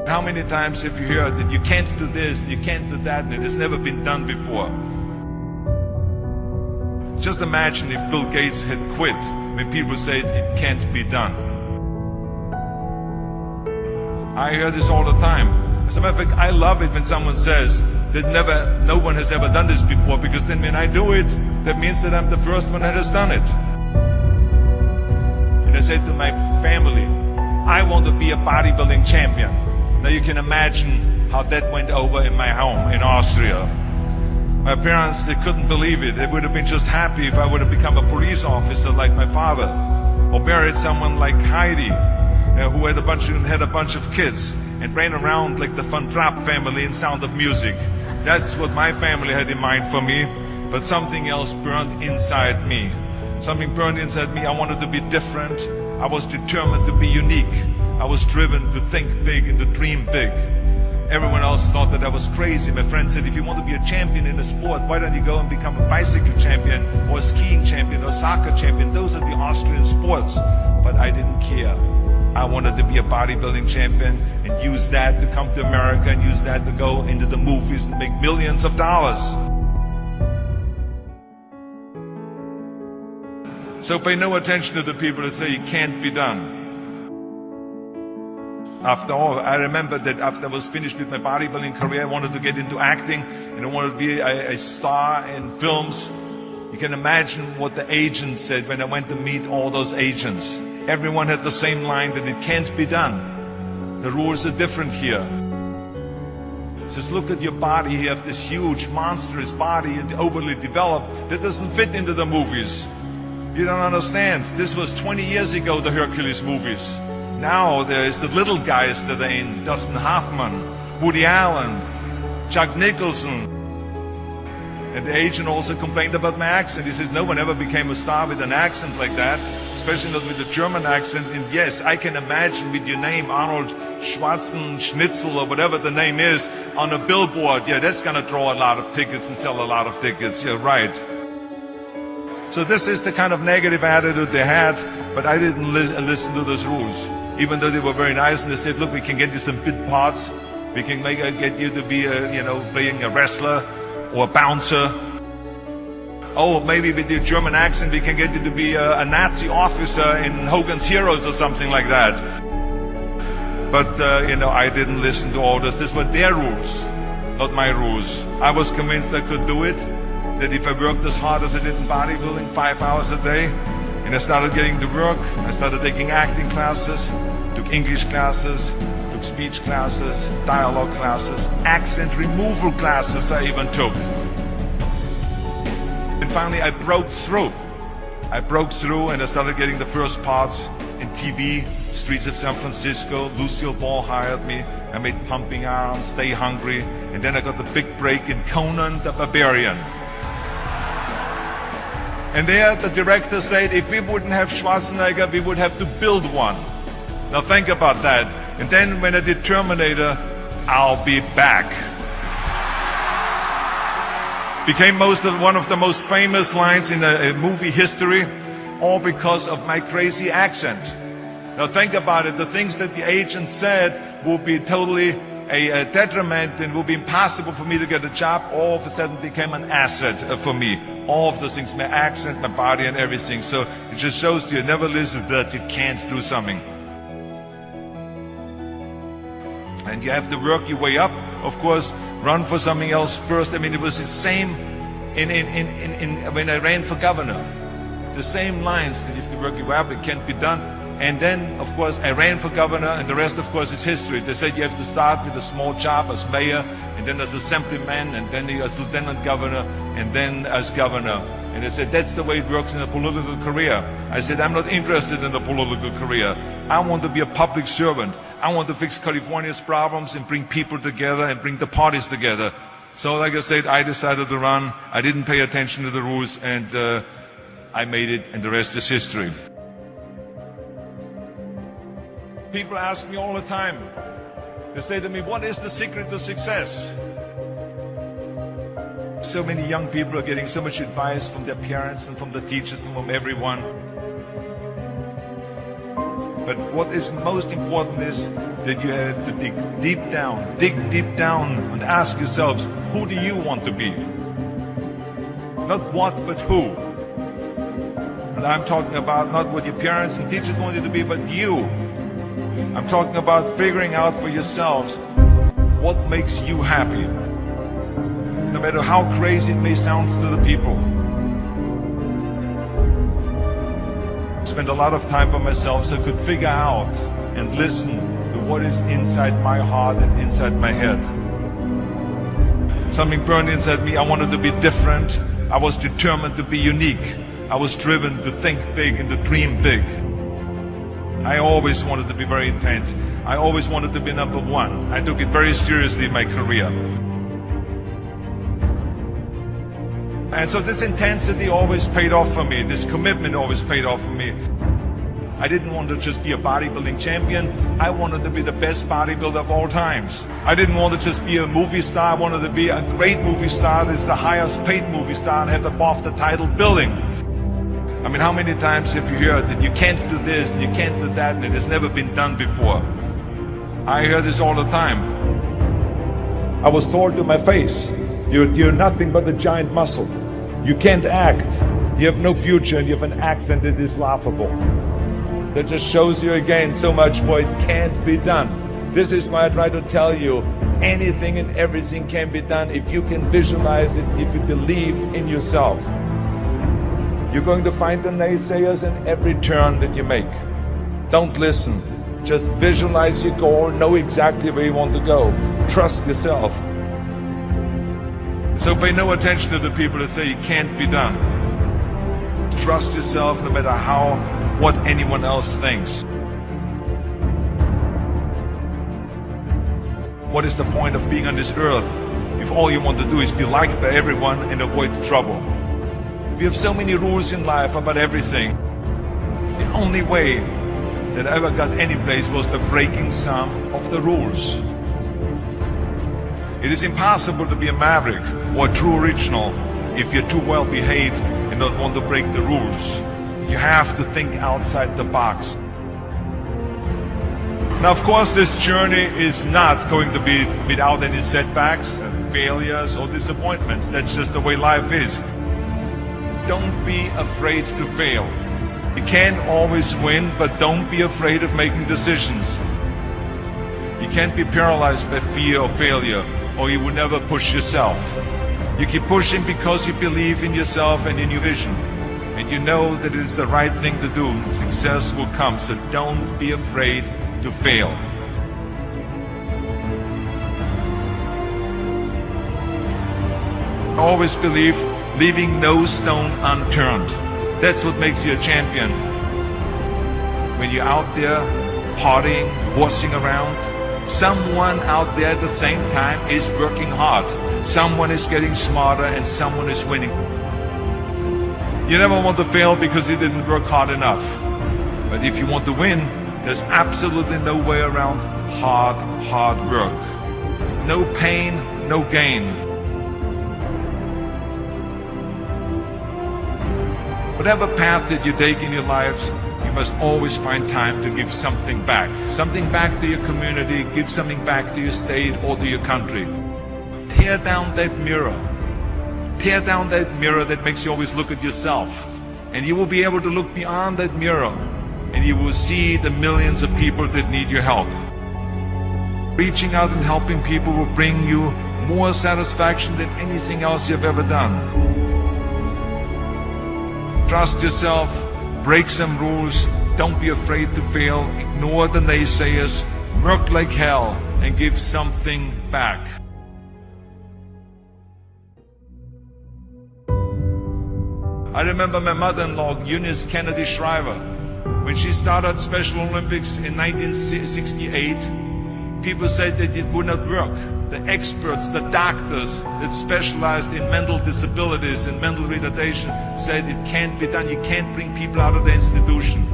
How many times have you heard that you can't do this, and you can't do that, and it has never been done before? Just imagine if Bill Gates had quit when people said it can't be done. I hear this all the time. As a matter of fact, I love it when someone says that no one has ever done this before, because then when I do it, that means that I'm the first one that has done it. And I said to my family, I want to be a bodybuilding champion. Now you can imagine how that went over in my home in Austria. My parents, they couldn't believe it. They would have been just happy if I would have become a police officer like my father, or married someone like Heidi, who had a bunch of kids and ran around like the Van Trapp family in Sound of Music. That's what my family had in mind for me, but something else burned inside me. Something burned inside me. I wanted to be different. I was determined to be unique. I was driven to think big and to dream big. Everyone else thought that I was crazy. My friend said, if you want to be a champion in a sport, why don't you go and become a bicycle champion or a skiing champion or a soccer champion? Those are the Austrian sports. But I didn't care. I wanted to be a bodybuilding champion and use that to come to America and use that to go into the movies and make millions of dollars. So pay no attention to the people that say it can't be done. After all, I remember that after I was finished with my bodybuilding career, I wanted to get into acting and I wanted to be a star in films. You can imagine what the agents said when I went to meet all those agents. Everyone had the same line that it can't be done. The rules are different here. It says, look at your body. You have this huge, monstrous body and overly developed that doesn't fit into the movies. You don't understand. This was 20 years ago, the Hercules movies. Now there's the little guys that are in, Dustin Hoffman, Woody Allen, Jack Nicholson. And the agent also complained about my accent. He says, no one ever became a star with an accent like that, especially not with a German accent. And yes, I can imagine with your name, Arnold Schwarzenschnitzel or whatever the name is, on a billboard. Yeah, that's going to draw a lot of tickets and sell a lot of tickets. Yeah, right. So this is the kind of negative attitude they had, but I didn't listen to those rules. Even though they were very nice and they said, look, we can get you some bit parts. We can get you to be, playing a wrestler or a bouncer. Oh, maybe with your German accent, we can get you to be a Nazi officer in Hogan's Heroes or something like that. But, I didn't listen to all this. These were their rules, not my rules. I was convinced I could do it, that if I worked as hard as I did in bodybuilding, 5 hours a day, and I started getting to work, I started taking acting classes, took English classes, took speech classes, dialogue classes, accent removal classes I even took. And finally I broke through. I broke through and I started getting the first parts in TV, Streets of San Francisco. Lucille Ball hired me. I made Pumping Iron, Stay Hungry, and then I got the big break in Conan the Barbarian. And there the director said, if we wouldn't have Schwarzenegger, we would have to build one. Now think about that. And then when I did Terminator, I'll be back. Became one of the most famous lines in a movie history, all because of my crazy accent. Now think about it. The things that the agent said will be totally a detriment and will be impossible for me to get a job, all of a sudden became an asset for me. All of those things, my accent, my body and everything. So it just shows you never listen that you can't do something. And you have to work your way up. Of course, run for something else first. I mean, it was the same when I ran for governor. The same lines, that you have to work your way up, it can't be done. And then, of course, I ran for governor, and the rest, of course, is history. They said you have to start with a small job as mayor, and then as assemblyman, and then as lieutenant governor, and then as governor. And they said, that's the way it works in a political career. I said, I'm not interested in a political career. I want to be a public servant. I want to fix California's problems and bring people together and bring the parties together. So, like I said, I decided to run. I didn't pay attention to the rules, and I made it, and the rest is history. People ask me all the time, they say to me, what is the secret to success? So many young people are getting so much advice from their parents and from the teachers and from everyone. But what is most important is that you have to dig deep down and ask yourselves, who do you want to be? Not what, but who. And I'm talking about not what your parents and teachers want you to be, but you. I'm talking about figuring out for yourselves what makes you happy. No matter how crazy it may sound to the people. I spent a lot of time by myself so I could figure out and listen to what is inside my heart and inside my head. Something burned inside me. I wanted to be different. I was determined to be unique. I was driven to think big and to dream big. I always wanted to be very intense. I always wanted to be number one. I took it very seriously in my career. And so this intensity always paid off for me. This commitment always paid off for me. I didn't want to just be a bodybuilding champion. I wanted to be the best bodybuilder of all times. I didn't want to just be a movie star. I wanted to be a great movie star that's the highest paid movie star and have the BAFTA title billing. I mean, how many times have you heard that you can't do this and you can't do that and it has never been done before? I hear this all the time. I was told to my face, you're nothing but a giant muscle. You can't act. You have no future and you have an accent that is laughable. That just shows you again so much for it can't be done. This is why I try to tell you, anything and everything can be done if you can visualize it, if you believe in yourself. You're going to find the naysayers in every turn that you make. Don't listen. Just visualize your goal, know exactly where you want to go. Trust yourself. So pay no attention to the people that say it can't be done. Trust yourself no matter what anyone else thinks. What is the point of being on this earth if all you want to do is be liked by everyone and avoid trouble? We have so many rules in life about everything. The only way that I ever got any place was the breaking some of the rules. It is impossible to be a maverick or a true original if you're too well behaved and don't want to break the rules. You have to think outside the box. Now, of course, this journey is not going to be without any setbacks and failures or disappointments. That's just the way life is. Don't be afraid to fail. You can't always win, but don't be afraid of making decisions. You can't be paralyzed by fear of failure, or you will never push yourself. You keep pushing because you believe in yourself and in your vision. And you know that it is the right thing to do, and success will come. So don't be afraid to fail. I always believe leaving no stone unturned. That's what makes you a champion. When you're out there partying, horsing around, someone out there at the same time is working hard. Someone is getting smarter and someone is winning. You never want to fail because you didn't work hard enough. But if you want to win, there's absolutely no way around hard work. No pain, no gain. Whatever path that you take in your lives, you must always find time to give something back. Something back to your community, give something back to your state or to your country. Tear down that mirror. Tear down that mirror that makes you always look at yourself. And you will be able to look beyond that mirror. And you will see the millions of people that need your help. Reaching out and helping people will bring you more satisfaction than anything else you've ever done. Trust yourself, break some rules, don't be afraid to fail, ignore the naysayers, work like hell, and give something back. I remember my mother-in-law, Eunice Kennedy Shriver, when she started Special Olympics in 1968, people said that it would not work. The experts, the doctors that specialized in mental disabilities and mental retardation said it can't be done. You can't bring people out of the institution.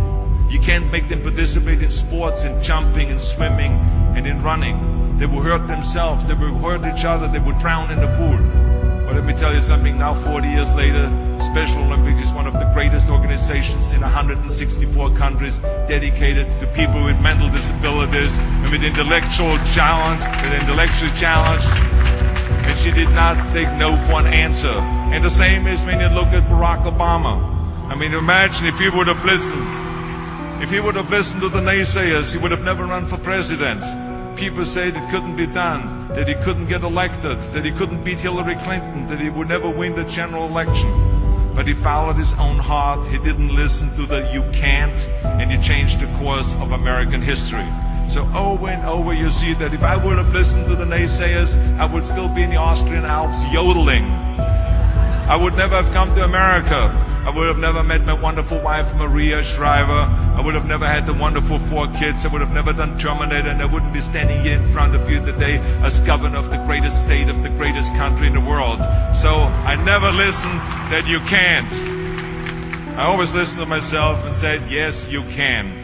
You can't make them participate in sports, in jumping, in swimming, and in running. They will hurt themselves. They will hurt each other. They will drown in the pool. But let me tell you something, now 40 years later, Special Olympics is one of the greatest organizations in 164 countries dedicated to people with mental disabilities and with intellectual challenge, and she did not take no for an answer. And the same is when you look at Barack Obama. I mean, imagine if he would have listened. If he would have listened to the naysayers, he would have never run for president. People said it couldn't be done, that he couldn't get elected, that he couldn't beat Hillary Clinton, that he would never win the general election. But he followed his own heart. He didn't listen to the "you can't," and he changed the course of American history. So over and over you see that if I would have listened to the naysayers, I would still be in the Austrian Alps yodeling. I would never have come to America. I would have never met my wonderful wife, Maria Shriver. I would have never had the wonderful 4 kids. I would have never done Terminator, and I wouldn't be standing here in front of you today as governor of the greatest state of the greatest country in the world. So I never listened that you can't. I always listened to myself and said, yes, you can.